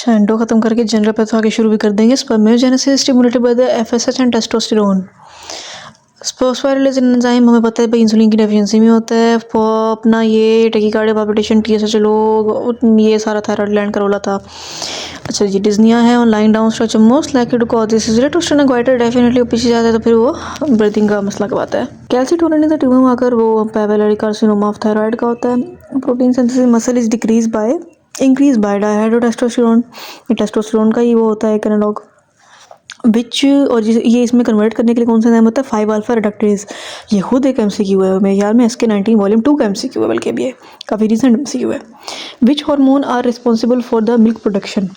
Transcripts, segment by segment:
अच्छा, एंडो खत्म करके जनरल पे तो आगे शुरू भी कर देंगे। Spermatogenesis stimulated by the FSH and testosterone. Phosphorylation enzyme हमें पता है भाई इंसुलिन की डेफिशिएंसी में होता है। अपना ये टेकिकार्डिया पाल्पिटेशन टीएसएच लो ये सारा थायराइड ग्लैंड का रोला था। अच्छा जी, डिस्निया है on line down stretch most likely to cause this is retrosternal goitre definitely पीछे जाता है तो फिर वो ब्रीथिंग का मसला करवाता है। Calcitonin is the tumour marker, वो पैवेलरी कार्सिनोमा ऑफ थायराइड का होता है। Protein synthesis muscle is decrease by increase by dihydrotestosterone, ये टेस्टोस्टेरोन का ही वो होता है एक एनालॉग। विच और ये इसमें कन्वर्ट करने के लिए कौन सा एंजाइम होता है 5 अल्फा रिडक्टेज। ये खुद एक एमसीक्यू है मेरे ख्याल में, इसके 19 वॉल्यूम 2 का एमसीक्यू है, बल्कि भी है काफ़ी रिसेंट एमसीक्यू है। Which hormone are responsible for the milk production,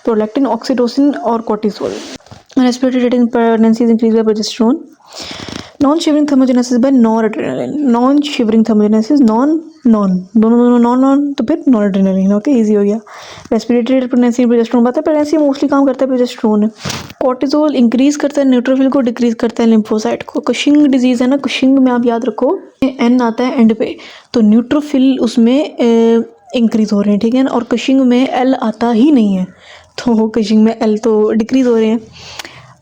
prolactin, oxytocin और cortisol. Respiratory rate in pregnancy increase by progesterone. Non shivering thermogenesis by noradrenaline, non shivering thermogenesis non दोनों non तो फिर नॉरएड्रेनालिन। ओके, इजी हो गया। Respiratory rate pregnancy progesterone बात है, pregnancy mostly काम करता है प्रोजेस्टेरोन। कोर्टिसोल इंक्रीज करता है न्यूट्रोफिल को, डिक्रीज करता है लिम्फोसाइट को। कुशिंग डिजीज है ना, कुशिंग में आप याद रखो एन आता है एंड पे, तो न्यूट्रोफिल उसमें इंक्रीज हो रहे हैं, ठीक है ना, और कुशिंग में एल आता ही नहीं है, तो कुशिंग में एल तो डिक्रीज हो रहे हैं।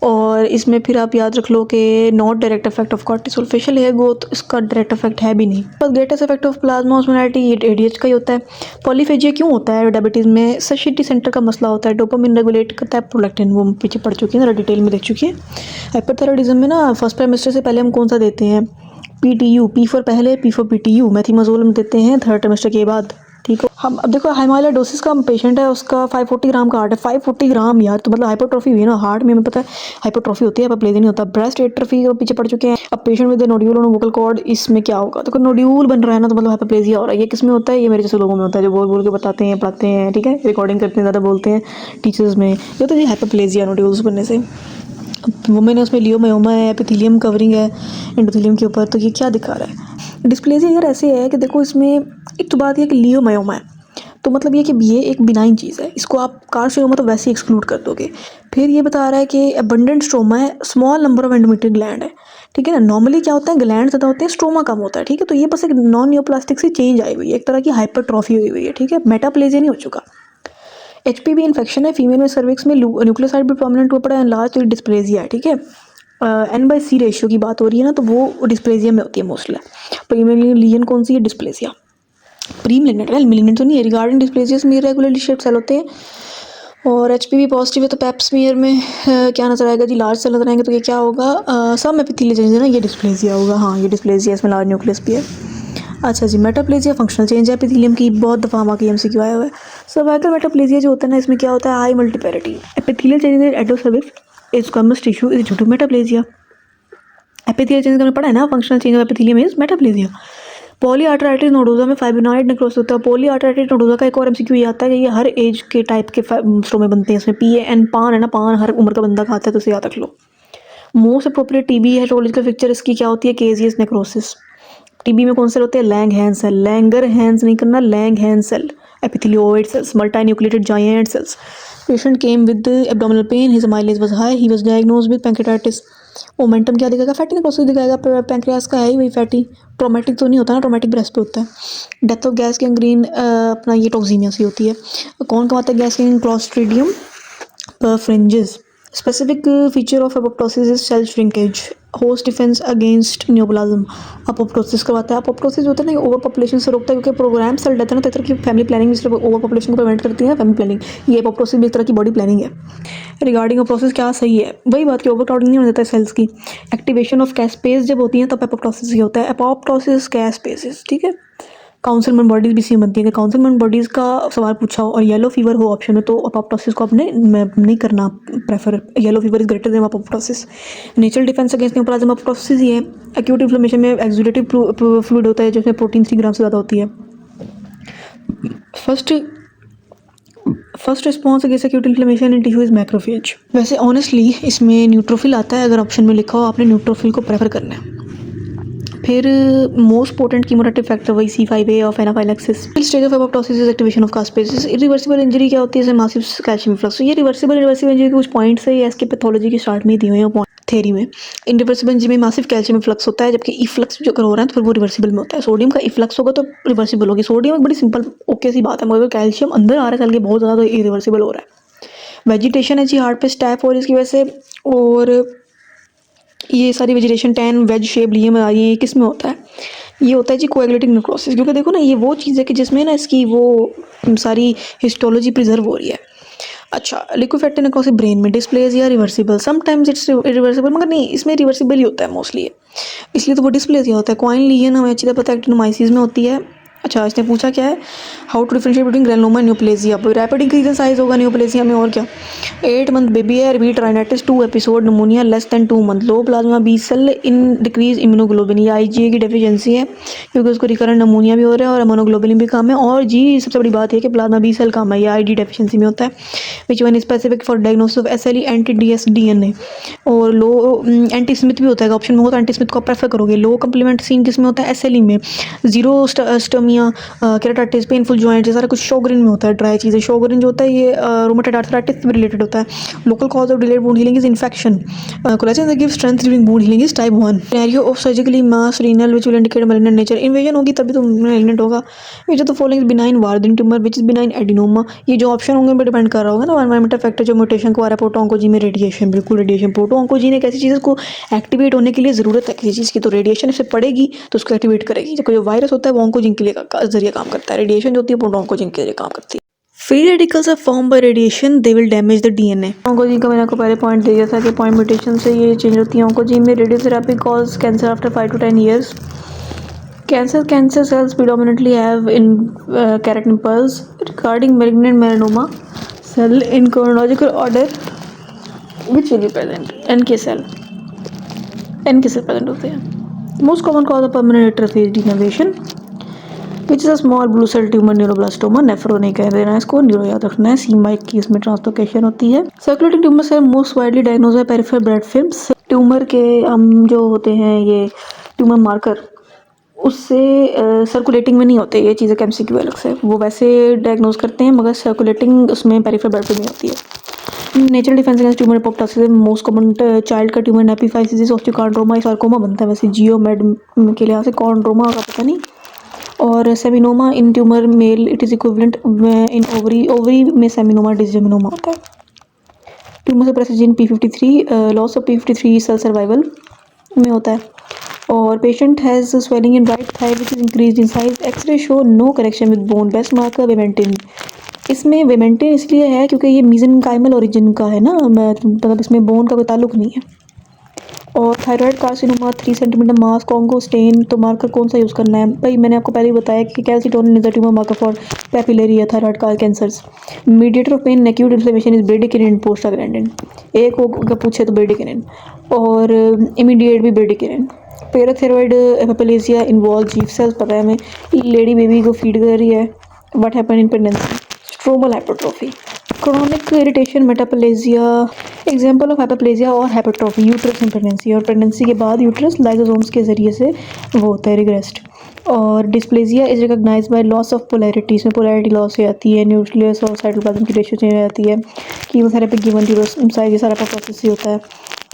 और इसमें फिर आप याद रख लो कि not direct effect of cortisol facial hair growth, इसका डायरेक्ट इफेक्ट है भी नहीं। बस greatest effect of plasma osmolarity, ये एडीएच का ही होता है। पॉलीफेजिया क्यों होता है डायबिटीज़ में, सैटिस्फैक्टरी सेंटर का मसला होता है। डोपामिन रेगुलेट करता है, प्रोलैक्टिन, वो पीछे पढ़ चुकी है ना, डिटेल में देख चुकी है। हाइपरथायराइडिज्म में ना फर्स्ट ट्राइमेस्टर से पहले हम कौन सा देते हैं, पीटीयू, पी फॉर पहले, पी फॉर पीटीयू, मेथिमाजोल में देते हैं थर्ड ट्राइमेस्टर के बाद, ठीक है। हम अब देखो हाइमालाइडोसिस का पेशेंट है, उसका 540 ग्राम का हार्ट है, 540 ग्राम यार, तो मतलब हाइपरट्रॉफी हुई ना हार्ट में, हमें पता है हाइपरट्रॉफी होती है, हाइपरप्लेजिया नहीं होता। ब्रेस्ट एट्रोफी के पीछे पड़ चुके हैं। अब patient with nodule on vocal cord, इसमें क्या होगा, तो नोड्यूल बन रहा है ना, तो मतलब हाइपरप्लेजिया हो रहा है। ये किस में होता है, ये मेरे जैसे लोगों में होता है जो बोल बोल के बताते हैं, पढ़ाते हैं, ठीक है, रिकॉर्डिंग करते हैं, ज़्यादा बोलते हैं टीचर्स में, ये तो जी हाइपरप्लेजिया नोड्यूल्स बनने से। वो मैंने उसमें लियोमायोमा है, एपिथेलियम कवरिंग है एंडोथेलियम के ऊपर, तो ये क्या दिखा रहा है। डिस्प्लेजिया यार ऐसे है कि देखो इसमें एक तो बात ये कि लियोमायोमा है, तो मतलब ये कि ये एक बिनाइन चीज़ है, इसको आप कार्सिनोमा तो वैसे ही एक्सक्लूड कर दोगे। फिर ये बता रहा है कि अबंडेंट स्ट्रोमा है, small number of endometrial gland है, ठीक है ना। नॉर्मली क्या होता है, ग्लैंड ज़्यादा होते हैं, स्ट्रोमा कम होता है, ठीक है। तो ये बस एक नॉन न्यूप्लास्टिक से चेंज आई हुई है, एक तरह की हाइपरट्रॉफी हुई हुई है, ठीक है, मेटाप्लेजिया नहीं हो चुका। एचपीवी इन्फेक्शन है, फीमेल में सर्विक्स में न्यूक्लियोसाइड भी प्रोमिनेंट हो पड़ा है, लार्ज तो डिस्प्लेजिया है, ठीक है। N/C रेशियो की बात हो रही है ना, तो वो डिस्प्लेजिया में होती है मोस्टली। प्रीमिलियन लीजन कौन सी है, डिस्प्लेजिया। प्रीमिलियन वेल मिलियन तो नहीं है, रिगार्डिंग डिस्प्लेजिया में रेगुलरली शेप्ड सेल होते हैं। और एचपीवी पॉजिटिव है तो पैप स्मीयर में क्या नजर आएगा जी, लार्ज सेल नजर आएंगे, तो ये क्या होगा, सब एपिथेलियल चेंज है ना, ये डिस्प्लेजिया होगा। हाँ, ये डिस्प्लेजिया, इसमें लार्ज न्यूक्लियस भी है। अच्छा जी, मेटाप्लेजिया फंक्शनल चेंज है एपिथेलियम की, बहुत दफ़ा हमारा की एमसीक्यू आया हुआ है। सर्वाइकल मेटाप्लेजिया जो होता है ना, इसमें क्या होता है, high multiparity epithelial change endocervix is squamous tissue is due to metaplasia. Epithelial change हमने पढ़ा है ना, functional change of epithelium is metaplasia. Polyarteritis nodosa में फाइब्रोनॉइड नेक्रोसिस होता है। पॉलीआर्थराइटिस नोडोजा का एक और एमसीक्यू ये आता है कि ये हर एज के टाइप के स्ट्रोमे बनते हैं, इसमें PAN पान है ना, पान हर उम्र का बंदा खाता है, तो इसे याद रख लो। मोस्ट अप्रोप्रिएट टीबी है, हिस्टोलॉजिकल पिक्चर इसकी क्या होती है, केजियस नेक्रोसिस। टीबी में कौन से होते हैं, लैंगहैंस सेल, लैंगरहैंस नहीं करना, Langhans cell, epithelioid cells, multi nucleated giant cells. Patient came with abdominal pain, his mileage was high, he was diagnosed with pancreatitis. Momentum क्या दिखाएगा, फैटी नेक्रोसिस दिखाएगा, पैंक्रियास का है ही वही फैटी। ट्रोमेटिक तो नहीं होता ना, ट्रोमेटिक ब्रेस्ट पे होता है। डेथ ऑफ गैस गैंग्रीन अपना ये टॉक्सीमिया से होती है। कौन कमाता है gas gangrene, clostridium perfringens. Specific feature of apoptosis is cell shrinkage, host defence against neoplasm. Apoptosis करवाता है, अपोप्टोसिस होता है ना, ओवर पॉपुलेशन से रोकता है, क्योंकि प्रोग्राम सेल डेथ है ना, तो तरह की फैमिली प्लानिंग जिस ओवर पॉपुलेशन को प्रिवेंट करती है फैमिली प्लानिंग, ये अपोप्टोसिस भी एक तरह की बॉडी प्लानिंग है। रिगार्डिंग अपोप्टोसिस क्या सही है, वही बात कि ओवर क्राउडिंग नहीं होने देता है सेल्स की। एक्टिवेशन ऑफ कैस्पेस जब होती है तब अपोप्टोसिस होता है, अपोप्टोसिस कैस्पेसिस, ठीक है। काउंसिलमेंट बॉडीज भी सेम बनती है कि काउंसिलमेंट बॉडीज़ का सवाल पूछा हो और येलो फीवर हो ऑप्शन में, तो अपोप्टोसिस को आपने नहीं करना prefer, yellow fever is greater than apoptosis. Natural defence against neoplasm apoptosis ही है। एक्यूट इन्फ्लेमेशन में एक्सुडेटिव फ्लूइड होता है, जिसमें प्रोटीन 3 ग्राम से ज़्यादा होती है। First response against acute inflammation in tissue is macrophage. वैसे ऑनेस्टली इसमें न्यूट्रोफिल आता है, अगर ऑप्शन में लिखा हो आपने न्यूट्रोफिल को प्रेफर करना है। फिर मोस्ट पोटेंट कीमोरेटिव फैक्टर वही C5a of anaphylaxis. Stage of apoptosis is activation of caspases. Irreversible injury क्या होती है, जैसे मासिव कैल्शियम फ्लक्स। ये रिवर्सिबल इंजरी के कुछ पॉइंट्स है, ये इसके पैथोलॉजी के स्टार्ट में ही दिए हुए हैं थेरी में। इरिवर्सिबल इंजरी में मासिव कैल्शियम फ्लक्स होता है, जबकि इफ्लक्स जो अगर हो रहा है तो फिर वो रिवर्सिबल में होता है। सोडियम का इफ्लक्स होगा तो रिवर्सिबल होगी। सोडियम एक बड़ी सिंपल ओके सी बात है, मगर कैल्शियम अंदर आ रहा है सेल के बहुत ज़्यादा, तो इरिवर्सिबल हो रहा है। वेजिटेशन है जी हार्ट पे स्टैप और इसकी वजह से, और ये सारी वेजिटेशन टैन वेज शेप लिए में आ रही है, ये किस में होता है? ये होता है जी कोएगुलेटिंग नेक्रोसिस, क्योंकि देखो ना ये वो चीज़ है कि जिसमें ना इसकी वो सारी हिस्टोलॉजी प्रिजर्व हो रही है। अच्छा, लिक्विफैक्टिव नेक्रोसिस ब्रेन में डिस्प्लेज या रिवर्सिबल, समटाइम्स इट्स रिवर्सिबल, मगर नहीं इसमें रिवर्सिबल ही होता है मोस्टली, इसलिए तो वो डिस्प्लेज ही होता है। कॉइन लीजन हमें अच्छी तरह पता है एक्टिनोमाइसिस में होती है। अच्छा, इसने पूछा क्या है, how to differentiate between granuloma and neoplasia. Rapid increase in size होगा न्यूप्लेजिया में, और क्या। 8 मंथ बेबी है, repeat rhinitis 2 episode, pneumonia less than 2 month, low plasma B cell in decrease immunoglobulin, ये IgA की डेफिशिएंसी है क्योंकि उसको रिकरेंट नमूनिया भी हो रहा है और इम्यूनोग्लोबिन भी कम है, और जी सबसे बड़ी बात है कि प्लाज्मा बी सेल कम है, ये ID डेफिशिएंसी में होता है। Which one specific for diagnosis of SLE anti DS DNA, और लो एंटी स्मिथ भी होता है, ऑप्शन में होता है एंटी स्मिथ को आप प्रेफर करोगे। लो कंप्लीमेंट सीन किस में होता है? SLE में। जीरो स्टमिया, केराटाइटिस, पेनफुल जॉइंट, ये सारा कुछ शोगरिन में होता है, ड्राई चीज़ें। शोगरिन जो होता है ये रूमेटॉइड आर्थराइटिस से रिलेटेड होता है। Local cause of delayed wound healing is infection. Collagen that gives strength during wound healing is type 1। Scenario of surgically mass renal which will indicate malignant nature, invasion होगी तभी तो malignant होगा। Which of the following is benign warden tumour, which is benign adenoma. ये जो option होंगे पे depend कर रहा होगा ना एनवायरमेंटल फैक्टर जो म्यूटेशन को आ रहा है। प्रोटो ऑन्कोलॉजी में रेडिएशन, बिल्कुल रेडिएशन। प्रोटो ऑन्कोलॉजी ने एक ऐसी चीज़ को एक्टिवेट होने के लिए ज़रूरत है किसी चीज़ की, तो रेडिएशन इससे पड़ेगी तो उसको एक्टिवेट करेगी। जब कोई वायरस होता है वो ऑन्कोजिन के लिए जरिए काम करता है, रेडिएशन जो होती है प्रोटो ऑन्कोजिन के लिए काम करती है। Free radicals are form by radiation, they will damage the DNA। Oncogene का मैंने आपको पहले पॉइंट दे दिया था कि पॉइंट म्यूटेशन से ये चेंज होती है। ऑन्कोजीन में radiotherapy cause cancer after 5 to 10 years। Cancer cells predominantly have in keratin pulse. Regarding malignant melanoma cell in chronological order, which will be present? NK cell present होते हैं। Most common cause of permanent atrophy is degeneration, which is a small blue cell tumor, neuroblastoma। Nephro नहीं कह देना इसको, neuro याद रखना है। C-माइक की इसमें ट्रांसलोकेशन होती है। सर्कुलेटिंग ट्यूमर से मोस्ट वाइडली डायग्नोज है पेरिफेरल ब्लड फिल्म्स। ट्यूमर के हम जो होते हैं ये ट्यूमर मार्कर, उससे सर्कुलेटिंग में नहीं होते ये चीज़ें, MCQ अलग से, वो वैसे डायग्नोज करते हैं मगर सर्कुलेटिंग उसमें पेरिफेरल ब्लड फिल्म नहीं होती है। Natural defence against tumour apoptosis, most common child का ट्यूमर नेपीफाइसिस, ऑस्टियोकॉन्ड्रोमा, सार्कोमा बनता है वैसे जियोमेड के लिहाज से, कॉन्ड्रोमा का पता नहीं। और seminoma in tumour male it is equivalent in ovary में सेमिनोमा डिसजेमिनोमा होता है। ट्यूमर से precision P53, loss of P53 cell survival में होता है। और patient has swelling in right thigh which is increase in size. X-ray show no connection with bone. Best marker vimentin. इसमें vimentin इसलिए है क्योंकि ये मीजेनकाइमल ओरिजिन का है ना, मतलब इसमें बोन का कोई ताल्लुक नहीं है। और थायराइड कार्सिनोमा 3 सेंटीमीटर मास, कॉन्गो स्टेन, तो मार्कर कौन सा यूज़ करना है भाई? मैंने आपको पहले ही बताया कि calcitonin is the tumour marker for papillary या थायराइड का cancers. Mediator of pain acute inflammation is bradykinin, prostaglandin. एक को पूछे तो ब्रेडिकिनिन, और इमीडिएट भी bradykinin. Parathyroid hyperplasia involve chief cells, पता है हमें। लेडी बेबी को फीड कर रही है। What happen in pregnancy? Stromal hypertrophy. Chronic irritation, metaplasia, example of hyperplasia और हाइपरट्रोफी। यूट्रस इन प्रेगनेंसी, और प्रेगनेंसी के बाद यूट्रस लाइसोसोम्स के जरिए से वो होता है रिग्रेस्ड। और dysplasia is recognise by loss of polarity, इसमें पोलैरिटी लॉस हो जाती है। न्यूक्लियस और साइटोप्लाज्म की रेशियो चेंज हो जाती है। कीमोथेरेपी गिवन यूरोस साइज, ये सारा प्रोसेस ही होता है।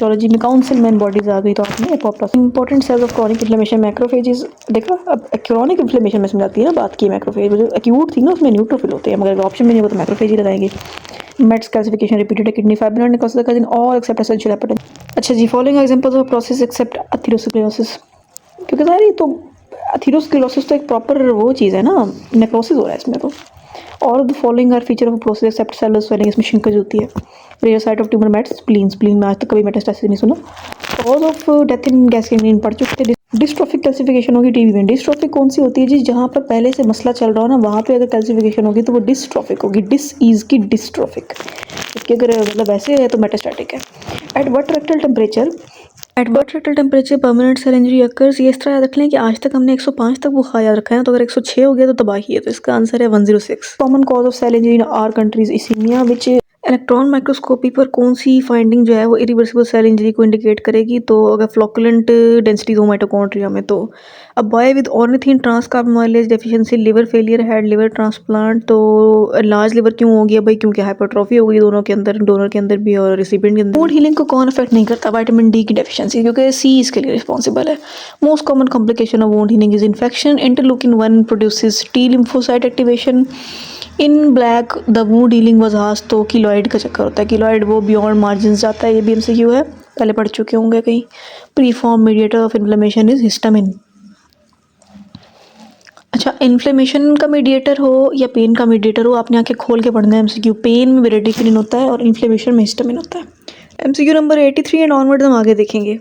टोलॉजी में काउंसिल मैन बॉडीज आ गई तो आपने apoptosis. Important cells of chronic inflammation, macrophages. देखा अब क्रॉनिक इन्फ्लेमेशन में समझाती है ना बात की, मैक्रोफेज जो एक्यूट थी ना उसमें न्यूट्रोफिल होते हैं, मगर ऑप्शन में नहीं होता मैक्रोफेज ही लगाएंगे। Mets classification repeated kidney fibrinoid necrosis का ऑल एक्सेप्ट एसेंशियल हाइपरटेंशन। अच्छा जी, following examples of process except atherosclerosis, क्योंकि सारी तो एथेरोस्क्लेरोसिस तो एक प्रॉपर वो चीज़ है ना, नेक्रोसिस हो रहा है इसमें तो। All of the following are feature of process except cellular swelling, इसमें श्रिंकेज होती है। Rare site of tumour mets, spleen में आज तक कभी मेटास्टेसिस नहीं सुना। Cause of death in gastric पढ़ चुके थे। डिस्ट्रोफिक कैल्सिफिकेशन होगी टीबी में। डिस्ट्रोफिक कौन सी होती है जी? जहाँ पर पहले से मसला चल रहा हो ना वहाँ पे अगर कैल्सिफिकेशन होगी तो वो डिस्ट्रोफिक होगी। डिसईज की डिस्ट्रोफिक, इसके अगर मतलब ऐसे है तो मेटास्टैटिक है। At what rectal temperature permanent cell injury occurs, ये इस तरह याद रख लें कि आज तक हमने 105 तक वो याद रखा है, तो अगर 106 हो गया तो तबाही है, तो इसका आंसर है 106। Common cause of cell injury in our countries ischaemia, which electron microscopy पर कौन सी फाइंडिंग जो है वो इरिवर्सिबल सेल इंजरी को इंडिकेट करेगी? तो अगर फ्लोकुलेंट डेंसिटी हो माइटोकॉन्ड्रिया में, तो अब boy with ornithine transcarbamylase deficiency, liver failure, had liver transplant, तो लार्ज लिवर क्यों हो गया भाई? क्योंकि हाइपरट्रॉफी हो गई दोनों के अंदर, डोनर के अंदर भी और रिसिपिएंट के अंदर। वुंड हीलिंग को कौन अफेक्ट नहीं करता? विटामिन डी की डेफिशिएंसी, क्योंकि सी इसके लिए रिस्पॉन्सिबल है। Most common complication of wound healing is infection. Interleukin 1 produces T lymphocyte activation, in black the wound healing was asked, तो कीलॉइड का चक्कर होता है। कीलॉइड वो बियॉन्ड मार्जिन्स जाता है, ये भी एमसीक्यू है, पहले पढ़ चुके होंगे कहीं। Preform mediator of inflammation is histamine. अच्छा, इन्फ्लेमेशन का मीडिएटर हो या पेन का मीडिएटर हो, आपने आंखें खोल के पढ़ना है एमसीक्यू। पेन में ब्रेडिक्निन होता है और इन्फ्लेमेशन में हिस्टामिन होता है। एमसीक्यू नंबर 83 एंड ऑनवर्ड हम आगे देखेंगे।